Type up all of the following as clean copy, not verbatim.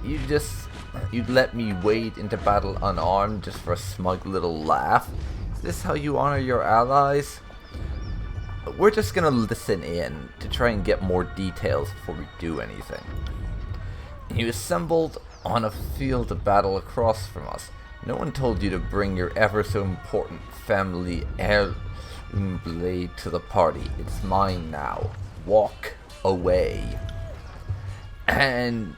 You'd let me wade into battle unarmed just for a smug little laugh? Is this how you honor your allies? We're just gonna listen in to try and get more details before we do anything. You assembled on a field of battle across from us. No one told you to bring your ever so important family heirloom blade to the party. It's mine now. Walk away. And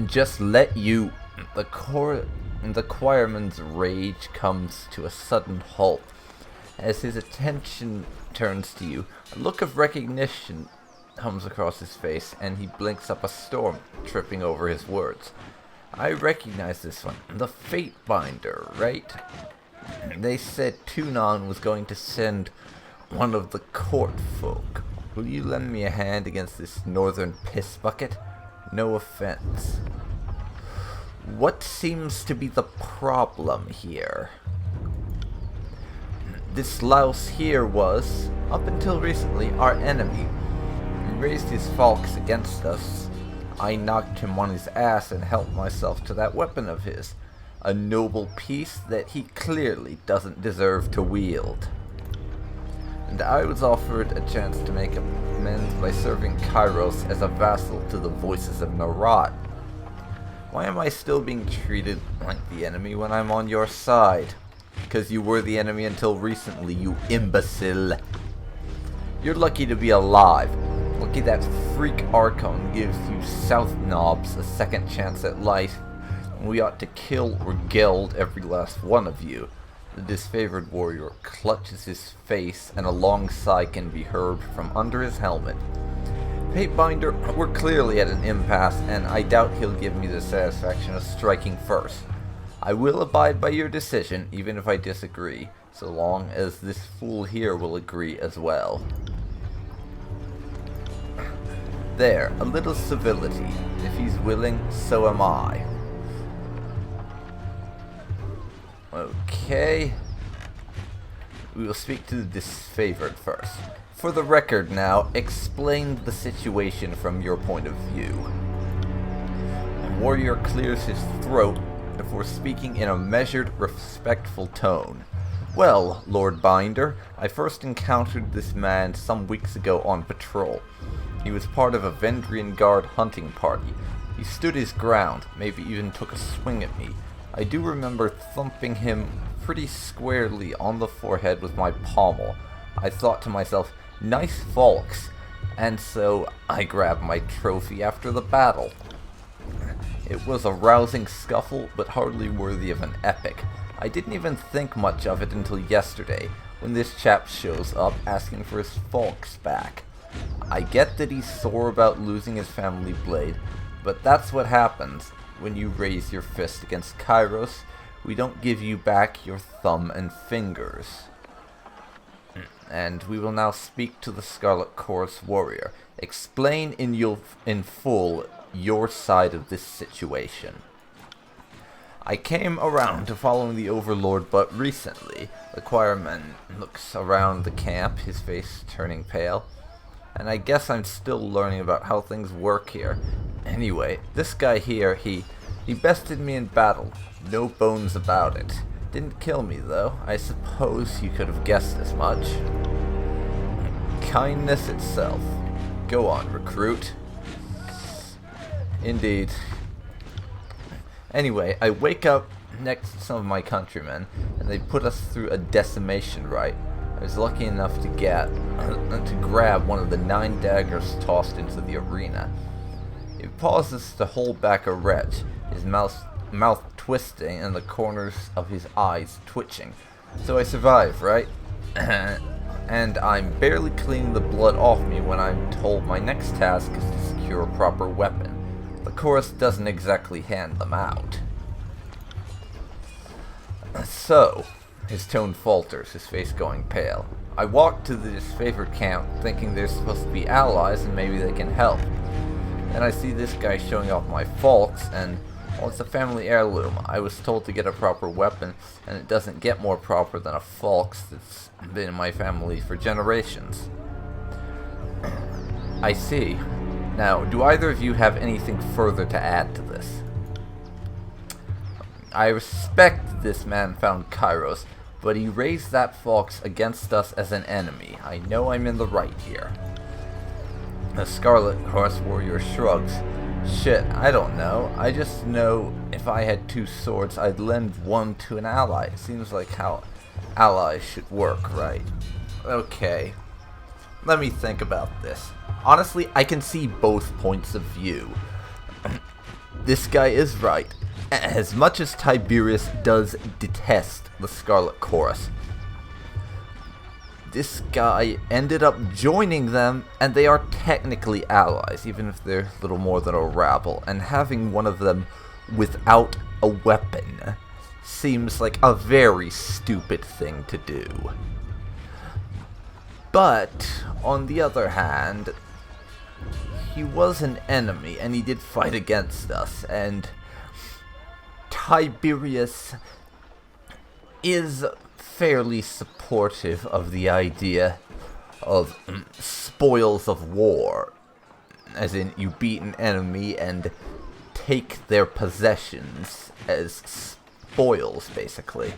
just let you... The choirman's rage comes to a sudden halt. As his attention turns to you, a look of recognition comes across his face, and he blinks up a storm, tripping over his words. I recognize this one. The Fate Binder, right? They said Tunon was going to send one of the court folk. Will you lend me a hand against this northern piss bucket? No offense. What seems to be the problem here? This louse here was, up until recently, our enemy. He raised his falks against us. I knocked him on his ass and helped myself to that weapon of his. A noble piece that he clearly doesn't deserve to wield. And I was offered a chance to make amends by serving Kairos as a vassal to the voices of Narat. Why am I still being treated like the enemy when I'm on your side? Because you were the enemy until recently, you imbecile. You're lucky to be alive. Lucky that freak Archon gives you South Knobs a second chance at life. We ought to kill or geld every last one of you. The disfavored warrior clutches his face, and a long sigh can be heard from under his helmet. Patebinder, we're clearly at an impasse, and I doubt he'll give me the satisfaction of striking first. I will abide by your decision, even if I disagree, so long as this fool here will agree as well. There, a little civility. If he's willing, so am I. Okay. We will speak to the disfavored first. For the record now, explain the situation from your point of view. A warrior clears his throat before speaking in a measured, respectful tone. Well, Lord Binder, I first encountered this man some weeks ago on patrol. He was part of a Vendrian Guard hunting party. He stood his ground, maybe even took a swing at me. I do remember thumping him pretty squarely on the forehead with my pommel. I thought to myself, nice folks, and so I grabbed my trophy after the battle. It was a rousing scuffle, but hardly worthy of an epic. I didn't even think much of it until yesterday, when this chap shows up asking for his folks back. I get that he's sore about losing his family blade, but that's what happens when you raise your fist against Kairos. We don't give you back your thumb and fingers. And we will now speak to the Scarlet Chorus warrior. Explain in full your side of this situation. I came around to following the Overlord, but recently, the choirman looks around the camp, his face turning pale. And I guess I'm still learning about how things work here. Anyway, this guy here, he bested me in battle. No bones about it. Didn't kill me, though. I suppose you could have guessed as much. Kindness itself. Go on, recruit. Indeed. Anyway, I wake up next to some of my countrymen, and they put us through a decimation rite. I was lucky enough to grab one of the 9 daggers tossed into the arena. He pauses to hold back a wretch, his mouth twisting and the corners of his eyes twitching. So I survive, right? And I'm barely cleaning the blood off me when I'm told my next task is to secure a proper weapon. The chorus doesn't exactly hand them out. So, his tone falters, his face going pale. I walk to the disfavored camp, thinking they're supposed to be allies and maybe they can help. Then I see this guy showing off my faults, and, well, it's a family heirloom. I was told to get a proper weapon, and it doesn't get more proper than a falx that's been in my family for generations. I see. Now, do either of you have anything further to add to this? I respect this man found Kairos, but he raised that fox against us as an enemy. I know I'm in the right here. The Scarlet Horse Warrior shrugs. Shit, I don't know. I just know if I had two swords, I'd lend one to an ally. It seems like how allies should work, right? Okay. Let me think about this. Honestly, I can see both points of view. This guy is right. As much as Tiberius does detest the Scarlet Chorus, this guy ended up joining them, and they are technically allies, even if they're little more than a rabble, and having one of them without a weapon seems like a very stupid thing to do. But, on the other hand, he was an enemy, and he did fight against us, and Tiberius is fairly supportive of the idea of spoils of war, as in you beat an enemy and take their possessions as spoils, basically,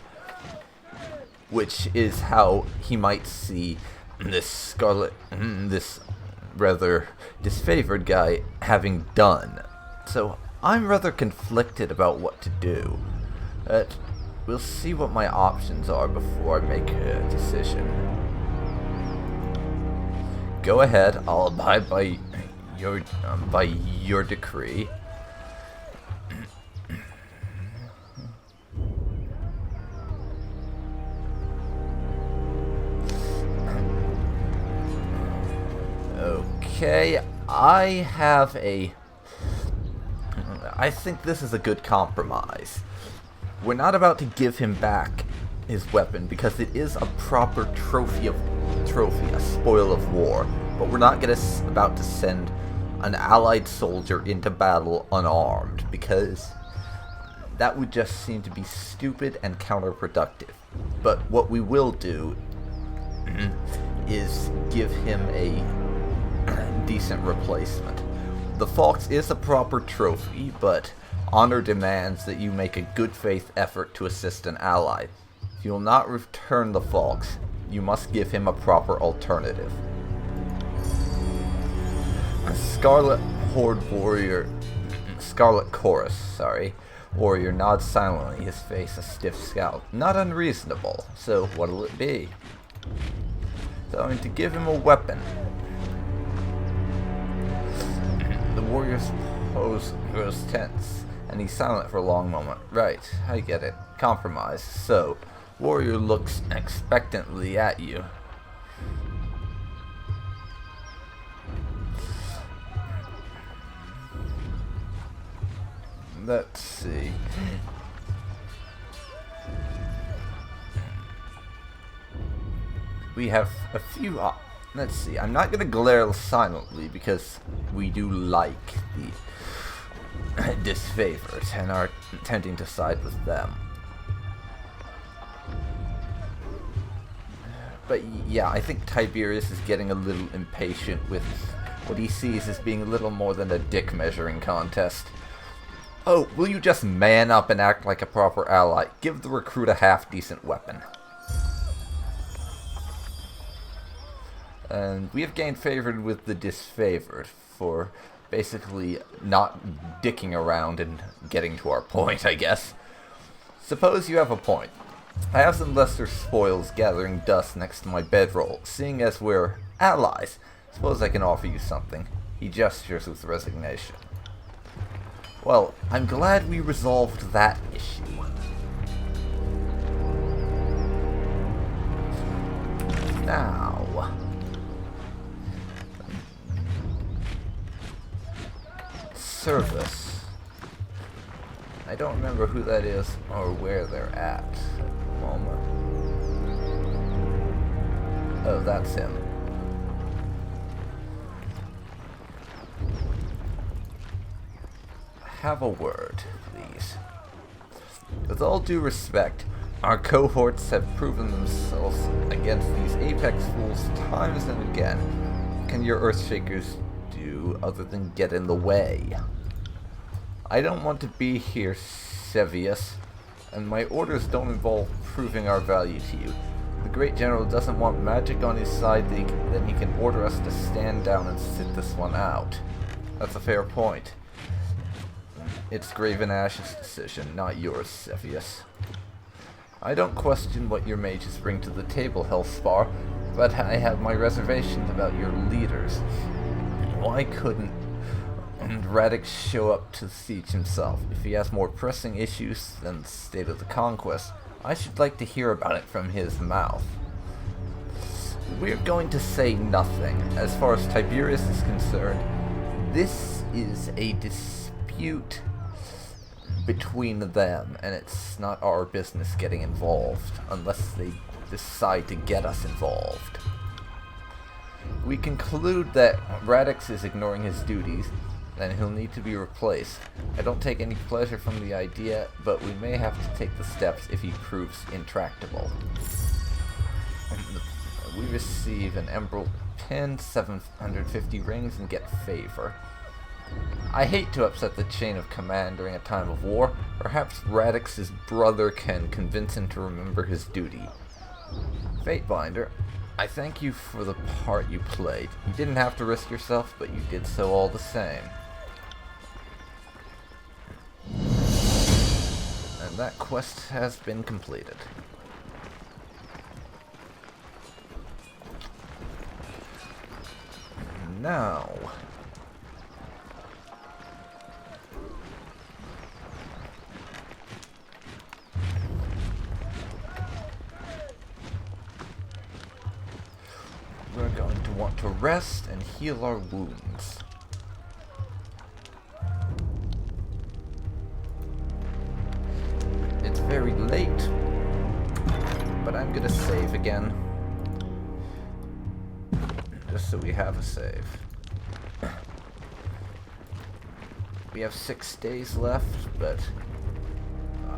which is how he might see this this rather disfavored guy having done. So I'm rather conflicted about what to do. We'll see what my options are before I make a decision. Go ahead, I'll abide by your decree. Okay, I think this is a good compromise. We're not about to give him back his weapon because it is a proper trophy, a spoil of war. But we're not about to send an allied soldier into battle unarmed, because that would just seem to be stupid and counterproductive. But what we will do is give him a decent replacement. The fox is a proper trophy, but honor demands that you make a good faith effort to assist an ally. If you will not return the fox, you must give him a proper alternative. A Scarlet Chorus, warrior nods silently, his face a stiff scowl. Not unreasonable, so what'll it be? So I'm going to give him a weapon. The warrior's pose grows tense, and he's silent for a long moment. Right, I get it. Compromise. So, warrior looks expectantly at you. Let's see. We have a few let's see, I'm not going to glare silently because we do like the disfavored and are tending to side with them. But yeah, I think Tiberius is getting a little impatient with what he sees as being a little more than a dick measuring contest. Oh, will you just man up and act like a proper ally? Give the recruit a half-decent weapon. And we have gained favored with the disfavored for basically not dicking around and getting to our point, I guess. Suppose you have a point. I have some lesser spoils gathering dust next to my bedroll. Seeing as we're allies, suppose I can offer you something. He gestures with resignation. Well, I'm glad we resolved that issue. Now, service. I don't remember who that is or where they're at the moment. Oh, that's him. Have a word, please. With all due respect, our cohorts have proven themselves against these apex fools times and again. What can your Earthshakers do other than get in the way? I don't want to be here, Sevius. and my orders don't involve proving our value to you. The great general doesn't want magic on his side, then he can order us to stand down and sit this one out. That's a fair point. It's Graven Ash's decision, not yours, Cepheus. I don't question what your mages bring to the table, Hellspar, but I have my reservations about your leaders. Why couldn't Radix show up to the siege himself? If he has more pressing issues than the state of the conquest, I should like to hear about it from his mouth. We're going to say nothing. As far as Tiberius is concerned, this is a dispute between them, and it's not our business getting involved, unless they decide to get us involved. We conclude that Radix is ignoring his duties, and he'll need to be replaced. I don't take any pleasure from the idea, but we may have to take the steps if he proves intractable. We receive an emerald pin, 750 rings, and get favor. I hate to upset the chain of command during a time of war. Perhaps Radix's brother can convince him to remember his duty. Fatebinder, I thank you for the part you played. You didn't have to risk yourself, but you did so all the same. And that quest has been completed. Now, we're going to want to rest and heal our wounds. It's very late, but I'm gonna save again, just so we have a save. We have 6 days left, but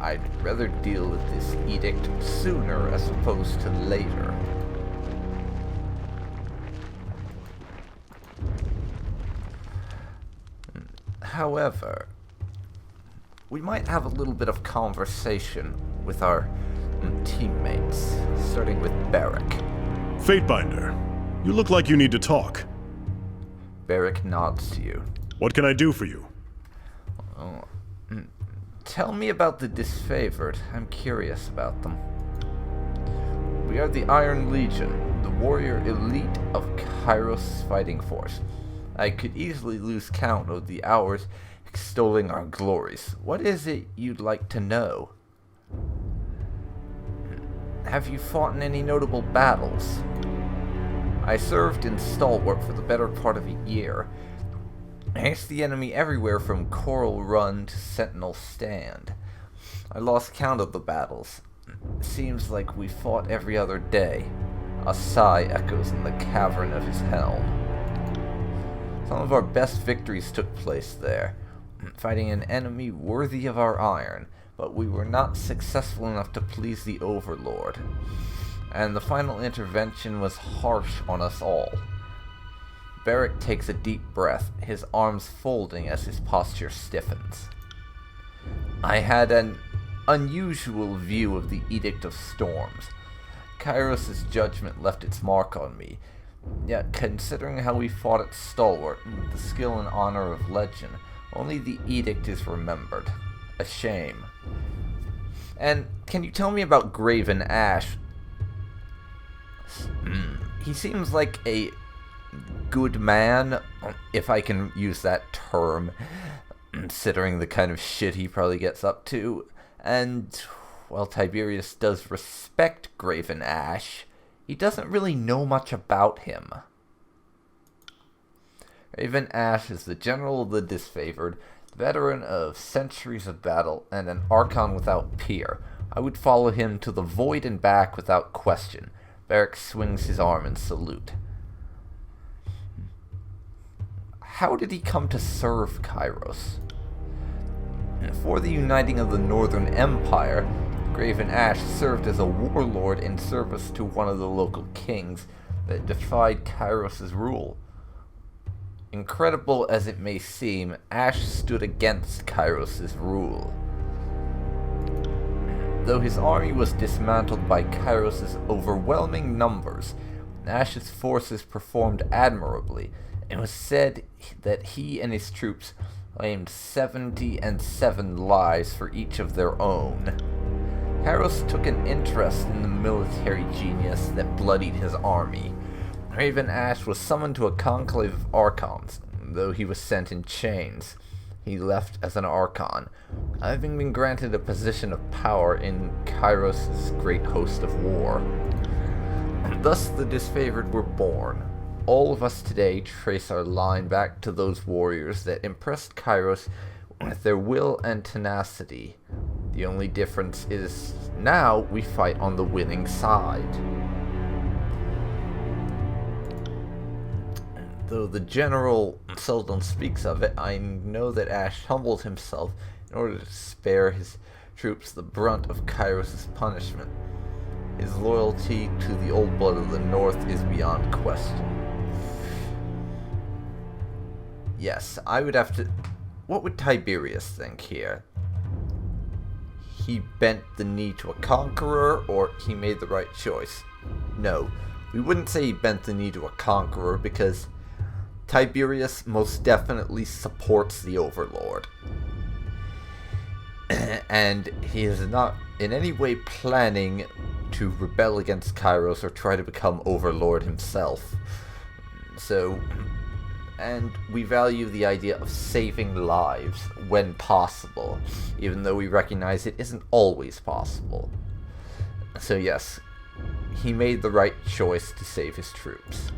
I'd rather deal with this edict sooner as opposed to later. However, we might have a little bit of conversation with our teammates, starting with Barik. Fatebinder, you look like you need to talk. Barik nods to you. What can I do for you? Oh, tell me about the disfavored. I'm curious about them. We are the Iron Legion, the warrior elite of Kairos' fighting force. I could easily lose count of the hours extolling our glories. What is it you'd like to know? Have you fought in any notable battles? I served in Stalwart for the better part of a year. I faced the enemy everywhere from Coral Run to Sentinel Stand. I lost count of the battles. It seems like we fought every other day. A sigh echoes in the cavern of his helm. Some of our best victories took place there, fighting an enemy worthy of our iron, but we were not successful enough to please the Overlord, and the final intervention was harsh on us all. Barik takes a deep breath, his arms folding as his posture stiffens. I had an unusual view of the Edict of Storms. Kairos' judgment left its mark on me. Yet, considering how we fought at Stalwart, the skill and honor of legend, only the edict is remembered. A shame. And can you tell me about Graven Ash? He seems like a good man, if I can use that term, considering the kind of shit he probably gets up to. And, while Tiberius does respect Graven Ash, he doesn't really know much about him. Graven Ash is the general of the disfavored, veteran of centuries of battle, and an archon without peer. I would follow him to the void and back without question. Barik swings his arm in salute. How did he come to serve Kairos? For the uniting of the Northern Empire, Graven Ash served as a warlord in service to one of the local kings that defied Kairos' rule. Incredible as it may seem, Ash stood against Kairos' rule. Though his army was dismantled by Kairos' overwhelming numbers, Ash's forces performed admirably. It was said that he and his troops claimed 77 lives for each of their own. Kairos took an interest in the military genius that bloodied his army. Raven Ash was summoned to a conclave of Archons, though he was sent in chains. He left as an Archon, having been granted a position of power in Kairos' great host of war. Thus the disfavored were born. All of us today trace our line back to those warriors that impressed Kairos with their will and tenacity. The only difference is now we fight on the winning side. Though the general seldom speaks of it, I know that Ash humbled himself in order to spare his troops the brunt of Kairos' punishment. His loyalty to the old blood of the North is beyond question. Yes, I would have to... What would Tiberius think here? He bent the knee to a conqueror, or he made the right choice? No, we wouldn't say he bent the knee to a conqueror, because Tiberius most definitely supports the Overlord. And he is not in any way planning to rebel against Kairos or try to become Overlord himself. So, and we value the idea of saving lives when possible, even though we recognize it isn't always possible. So yes, he made the right choice to save his troops.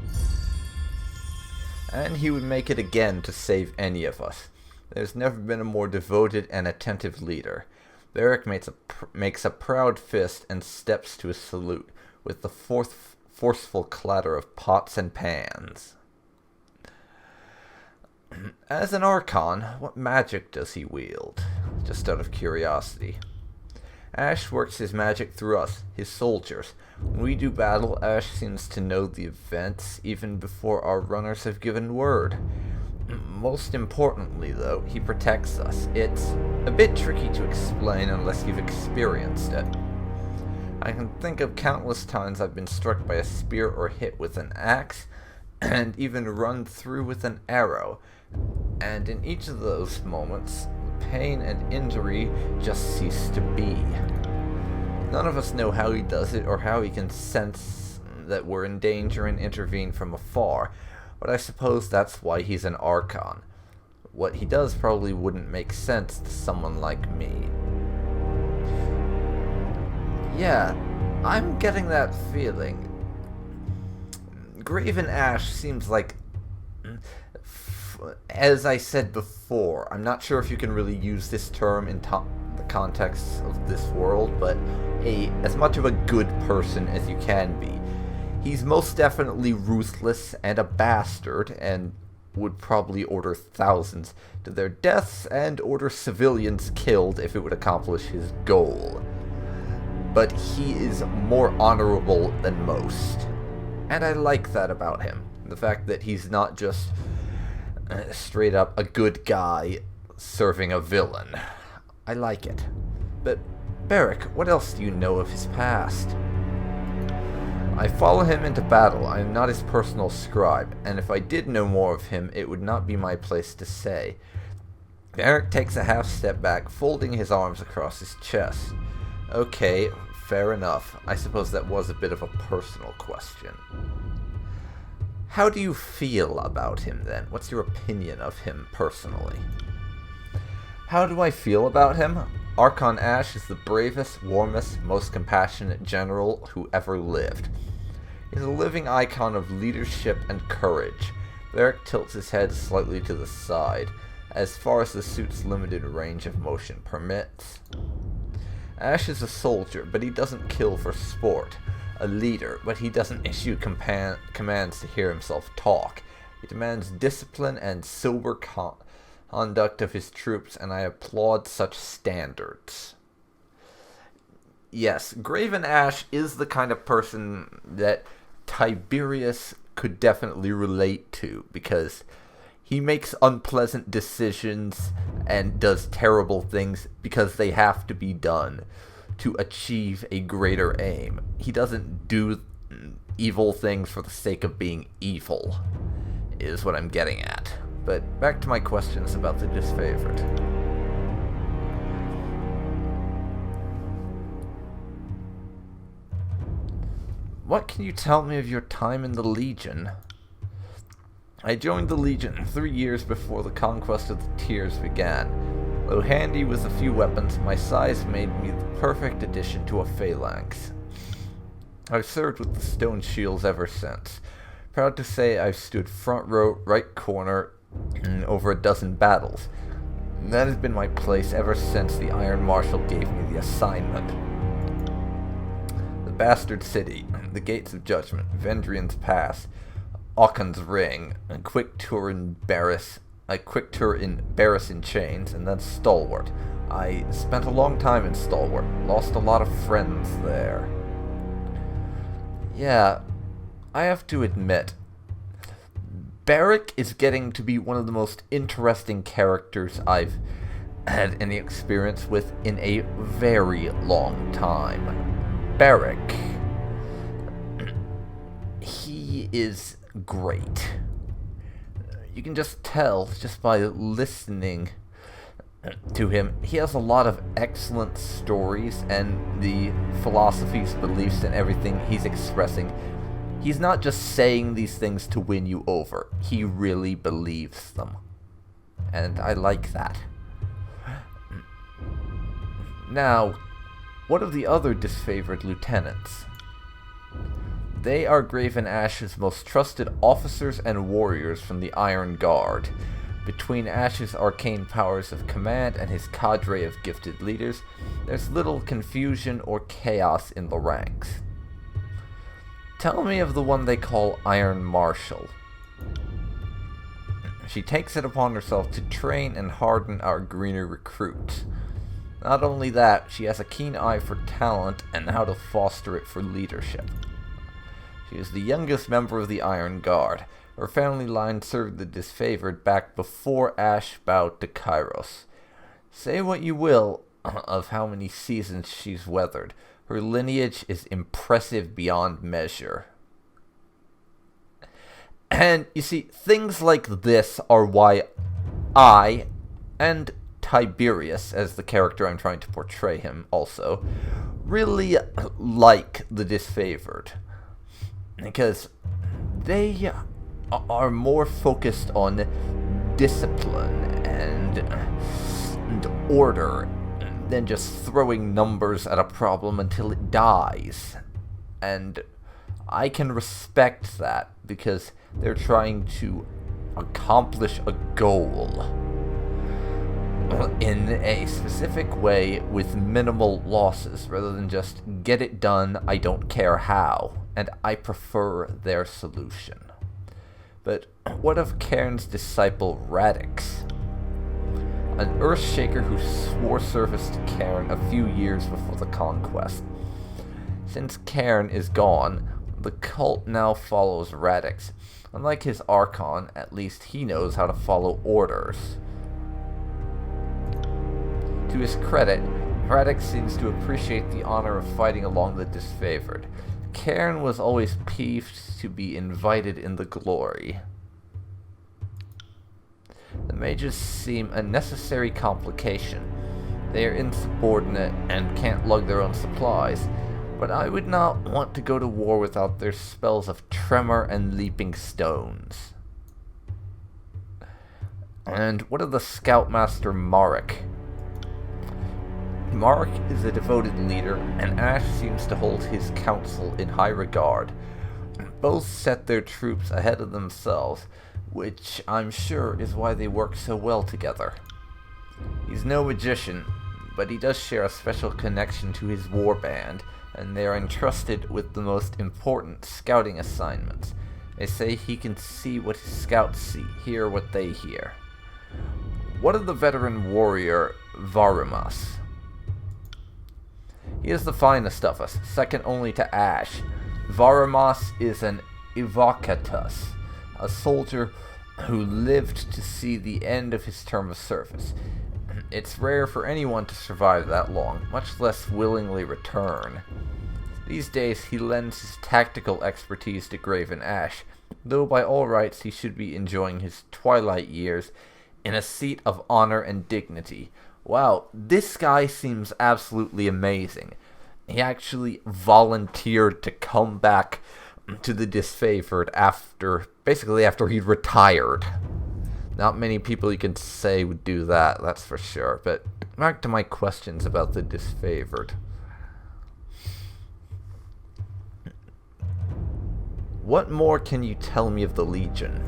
And he would make it again to save any of us. There's never been a more devoted and attentive leader. Barik makes a proud fist and steps to a salute with the forceful clatter of pots and pans. As an Archon, what magic does he wield? Just out of curiosity. Ash works his magic through us, his soldiers. When we do battle, Ash seems to know the events even before our runners have given word. Most importantly, though, he protects us. It's a bit tricky to explain unless you've experienced it. I can think of countless times I've been struck by a spear or hit with an axe, and even run through with an arrow. And in each of those moments, the pain and injury just cease to be. None of us know how he does it or how he can sense that we're in danger and intervene from afar, but I suppose that's why he's an Archon. What he does probably wouldn't make sense to someone like me. Yeah, I'm getting that feeling. Graven Ash seems like... As I said before, I'm not sure if you can really use this term in the context of this world, but as much of a good person as you can be. He's most definitely ruthless and a bastard, and would probably order thousands to their deaths and order civilians killed if it would accomplish his goal. But he is more honorable than most. And I like that about him. The fact that he's not just straight up a good guy serving a villain. I like it. But, Barik, what else do you know of his past? I follow him into battle. I am not his personal scribe, and if I did know more of him, it would not be my place to say. Barik takes a half step back, folding his arms across his chest. Okay, fair enough. I suppose that was a bit of a personal question. How do you feel about him, then? What's your opinion of him personally? How do I feel about him? Archon Ash is the bravest, warmest, most compassionate general who ever lived. He's a living icon of leadership and courage. Barik tilts his head slightly to the side, as far as the suit's limited range of motion permits. Ash is a soldier, but he doesn't kill for sport. A leader, but he doesn't issue commands to hear himself talk. He demands discipline and sober conduct of his troops, and I applaud such standards. Yes, Graven Ash is the kind of person that Tiberius could definitely relate to, because he makes unpleasant decisions and does terrible things because they have to be done. to achieve a greater aim. He doesn't do evil things for the sake of being evil, is what I'm getting at. But back to my questions about the disfavored. What can you tell me of your time in the Legion? I joined the Legion 3 years before the conquest of the Tiers began. Though handy with a few weapons, my size made me the perfect addition to a phalanx. I've served with the Stone Shields ever since. Proud to say I've stood front row, right corner, in over a dozen battles. And that has been my place ever since the Iron Marshal gave me the assignment. The Bastard City, the Gates of Judgment, Vendrian's Pass, Occan's Ring, a quick tour in Barris in Chains, and then Stalwart. I spent a long time in Stalwart, lost a lot of friends there. Yeah, I have to admit, Barik is getting to be one of the most interesting characters I've had any experience with in a very long time. Barik, he is great. You can just tell, just by listening to him, he has a lot of excellent stories, and the philosophies, beliefs, and everything he's expressing, he's not just saying these things to win you over. He really believes them. And I like that. Now, what of the other disfavored lieutenants? They are Graven Ash's most trusted officers and warriors from the Iron Guard. Between Ash's arcane powers of command and his cadre of gifted leaders, there's little confusion or chaos in the ranks. Tell me of the one they call Iron Marshal. She takes it upon herself to train and harden our greener recruits. Not only that, she has a keen eye for talent and how to foster it for leadership. She is the youngest member of the Iron Guard. Her family line served the disfavored back before Ash bowed to Kairos. Say what you will of how many seasons she's weathered. Her lineage is impressive beyond measure. And, you see, things like this are why I, and Tiberius, as the character I'm trying to portray him also, really like the disfavored. Because they are more focused on discipline and order than just throwing numbers at a problem until it dies. And I can respect that because they're trying to accomplish a goal in a specific way with minimal losses rather than just get it done, I don't care how. And I prefer their solution. But what of Cairn's disciple Radix? An Earthshaker who swore service to Cairn a few years before the conquest. Since Cairn is gone, the cult now follows Radix. Unlike his Archon, at least he knows how to follow orders. To his credit, Radix seems to appreciate the honor of fighting along the disfavored. Cairn was always peeved to be invited in the glory. The mages seem a necessary complication. They are insubordinate and can't lug their own supplies, but I would not want to go to war without their spells of tremor and leaping stones. And what of the Scoutmaster Barik? Barik is a devoted leader, and Ash seems to hold his counsel in high regard. Both set their troops ahead of themselves, which I'm sure is why they work so well together. He's no magician, but he does share a special connection to his warband, and they are entrusted with the most important scouting assignments. They say he can see what his scouts see, hear what they hear. What of the veteran warrior Varimas? He is the finest of us, second only to Ash. Varimas is an evocatus, a soldier who lived to see the end of his term of service. It's rare for anyone to survive that long, much less willingly return. These days, he lends his tactical expertise to Graven Ash, though by all rights he should be enjoying his twilight years in a seat of honor and dignity. Wow, this guy seems absolutely amazing. He actually volunteered to come back to the disfavored basically after he'd retired. Not many people you can say would do that, that's for sure. But back to my questions about the disfavored. What more can you tell me of the Legion?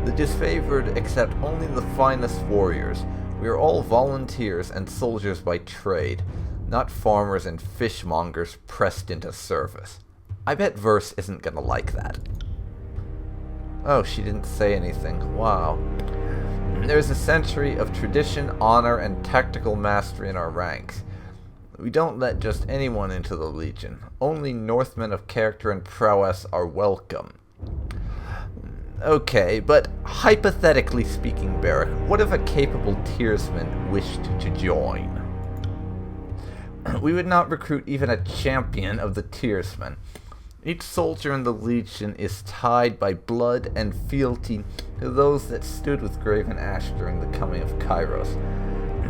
The disfavored accept only the finest warriors. We are all volunteers and soldiers by trade, not farmers and fishmongers pressed into service. I bet Verse isn't gonna like that. Oh, she didn't say anything. Wow. There's a century of tradition, honor, and tactical mastery in our ranks. We don't let just anyone into the Legion. Only Northmen of character and prowess are welcome. Okay, but hypothetically speaking, Barik, what if a capable Tiersman wished to join? We would not recruit even a champion of the Tiersmen. Each soldier in the Legion is tied by blood and fealty to those that stood with Graven Ash during the coming of Kairos.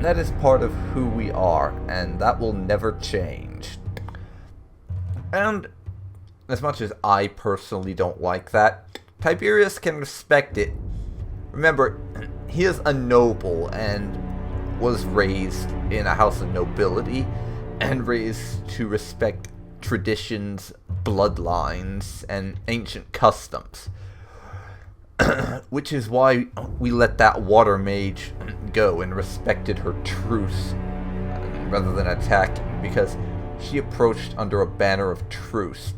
That is part of who we are, and that will never change. And as much as I personally don't like that, Tiberius can respect it. Remember, he is a noble and was raised in a house of nobility and raised to respect traditions, bloodlines, and ancient customs. Which is why we let that water mage go and respected her truce rather than attacking, because she approached under a banner of truce,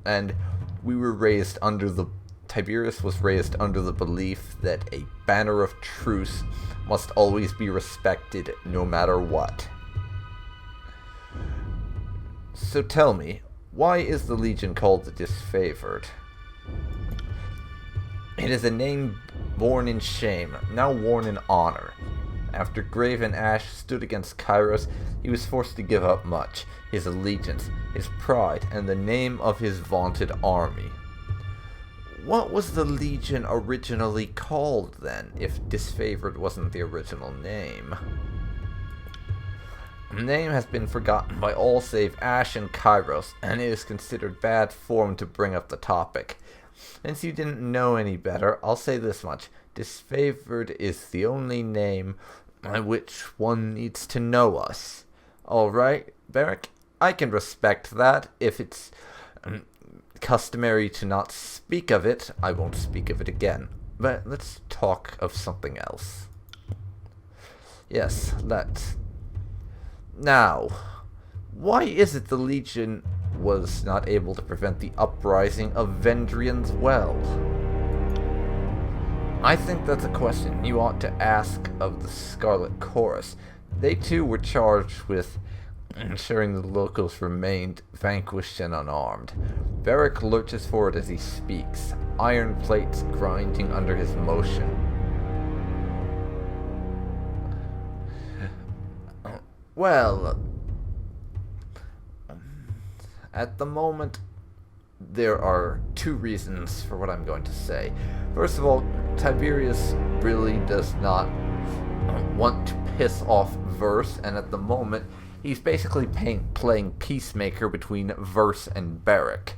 and we were raised under the Tiberius was raised under the belief that a banner of truce must always be respected no matter what. So tell me, why is the Legion called the Disfavored? It is a name born in shame, now worn in honor. After Graven Ash stood against Kairos, he was forced to give up much: his allegiance, his pride, and the name of his vaunted army. What was the Legion originally called, then, if Disfavored wasn't the original name? The name has been forgotten by all save Ash and Kairos, and it is considered bad form to bring up the topic. Since you didn't know any better, I'll say this much: Disfavored is the only name by which one needs to know us. Alright, Barik, I can respect that. If it's customary to not speak of it, I won't speak of it again. But let's talk of something else. Yes, let's. Now, why is it the Legion was not able to prevent the uprising of Vendrian's Well? I think that's a question you ought to ask of the Scarlet Chorus. They too were charged with ensuring the locals remained vanquished and unarmed. Barik lurches forward as he speaks, iron plates grinding under his motion. Well, at the moment, there are two reasons for what I'm going to say. First of all, Tiberius really does not want to piss off Verse, and at the moment, he's basically playing peacemaker between Verse and Barik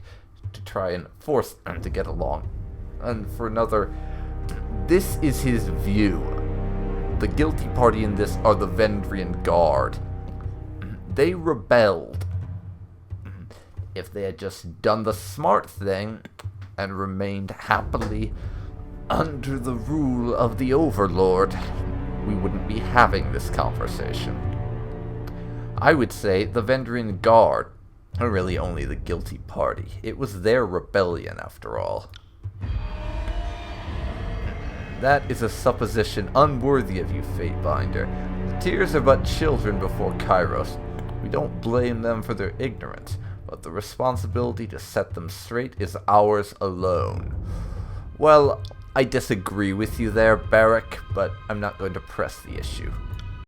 to try and force them to get along. And for another, this is his view. The guilty party in this are the Vendrian Guard. They rebelled. If they had just done the smart thing and remained happily under the rule of the Overlord, we wouldn't be having this conversation. I would say the Vendrian Guard are really only the guilty party. It was their rebellion, after all. That is a supposition unworthy of you, Fatebinder. The Tears are but children before Kairos. We don't blame them for their ignorance, but the responsibility to set them straight is ours alone. Well, I disagree with you there, Barik, but I'm not going to press the issue.